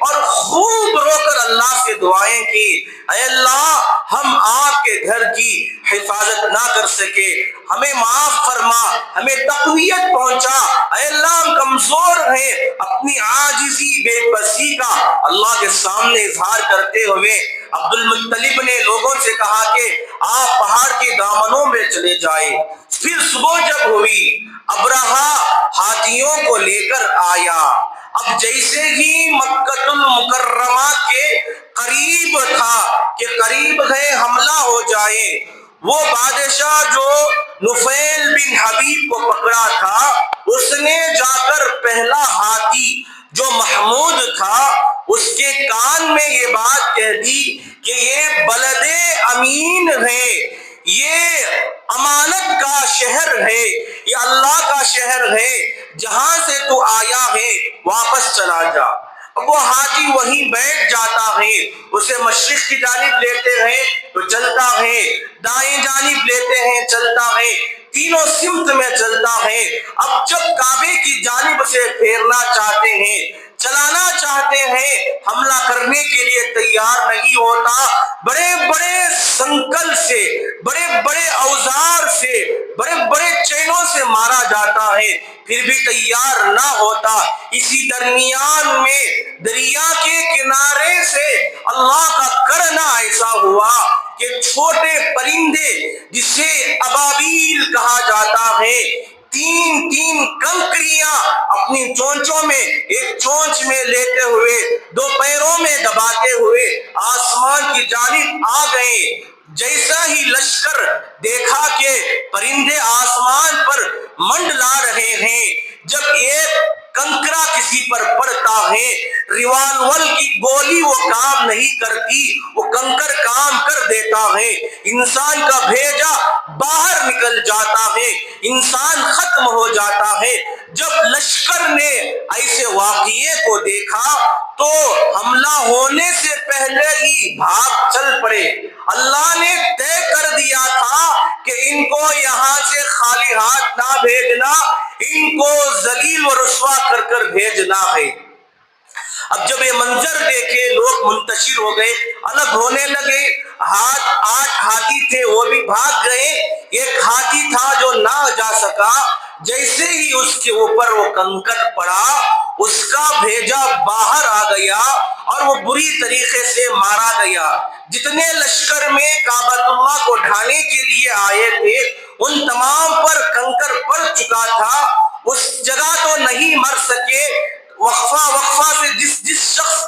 اور خوب رو کر اللہ سے دعائیں کی، اے اللہ ہم آپ کے گھر کی حفاظت نہ کر سکے، ہمیں معاف فرما، ہمیں تقویت پہنچا، اے اللہ ہم کمزور ہیں۔ اپنی عاجزی بے بسی کا اللہ کے سامنے اظہار کرتے ہوئے عبد المطلب نے لوگوں سے کہا کہ آپ پہاڑ کے دامنوں میں چلے جائیں۔ پھر صبح جب ہوئی، ابرہہ ہاتھیوں کو لے کر آیا۔ اب جیسے ہی مکہ المکرمہ کے قریب تھا کہ قریب ہے حملہ ہو جائے، وہ بادشاہ جو نفیل بن حبیب کو پکڑا تھا، اس نے جا کر پہلا ہاتھی جو محمود تھا اس کے کان میں یہ بات کہہ دی کہ یہ بلد امین ہے، یہ امانت کا شہر ہے، یہ اللہ کا شہر ہے، جہاں سے تو آیا ہے واپس چلا جا۔ اب وہ حاجی وہیں بیٹھ جاتا ہے، اسے مشرق کی جانب لیتے ہیں تو چلتا ہے، دائیں جانب لیتے ہیں چلتا ہے، تینوں سمت میں چلتا ہے۔ اب جب کعبے کی جانب سے پھیرنا چاہتے ہیں، چلانا چاہتے ہیں، حملہ کرنے کے لیے تیار نہیں ہوتا، بڑے بڑے سنکل سے، بڑے بڑے اوزار سے، بڑے بڑے چینوں سے مارا جاتا ہے، پھر بھی تیار نہ ہوتا۔ اسی درمیان میں دریا کے کنارے سے اللہ کا کرنا ایسا ہوا کہ چھوٹے پرندے جسے ابابیل کہا جاتا ہے، تین تین کنکریاں اپنی چونچوں میں، ایک چونچ میں لیتے ہوئے، دو پیروں میں دباتے ہوئے آسمان کی جانب آ گئے۔ جیسا ہی لشکر دیکھا کہ پرندے آسمان پر منڈلا رہے ہیں، جب ایک کنکرا کسی پر پڑتا ہے، ریوالور کی گولی وہ کام نہیں کرتی، وہ کنکر کام کر دیتا ہے، انسان کا بھیجا باہر نکل جاتا ہے، انسان ختم ہو جاتا ہے۔ جب لشکر نے ایسے واقعے کو دیکھا تو حملہ ہونے سے پہلے ہی بھاگ چل پڑے۔ اللہ نے طے کر دیا تھا کہ ان کو یہاں سے خالی ہاتھ نہ بھیجنا، ان کو ذلیل و رسوا کر کر بھیجنا ہے۔ اب جب یہ منظر دیکھے لوگ منتشر ہو گئے، الگ ہونے لگے۔ 8 ہاتھی تھے وہ بھی بھاگ گئے، ایک ہاتھی تھا جو نہ جا سکا، جیسے ہی اس کے اوپر وہ کنکر پڑا اس کا بھیجا باہر آ گیا اور وہ بری طریقے سے مارا گیا۔ جتنے لشکر میں کعبۃ اللہ کو ڈھانے کے لیے آئے تھے ان تمام پر کنکر پڑ چکا تھا، اس جگہ تو نہیں مر سکے۔ وقفہ وقفہ سے جس شخص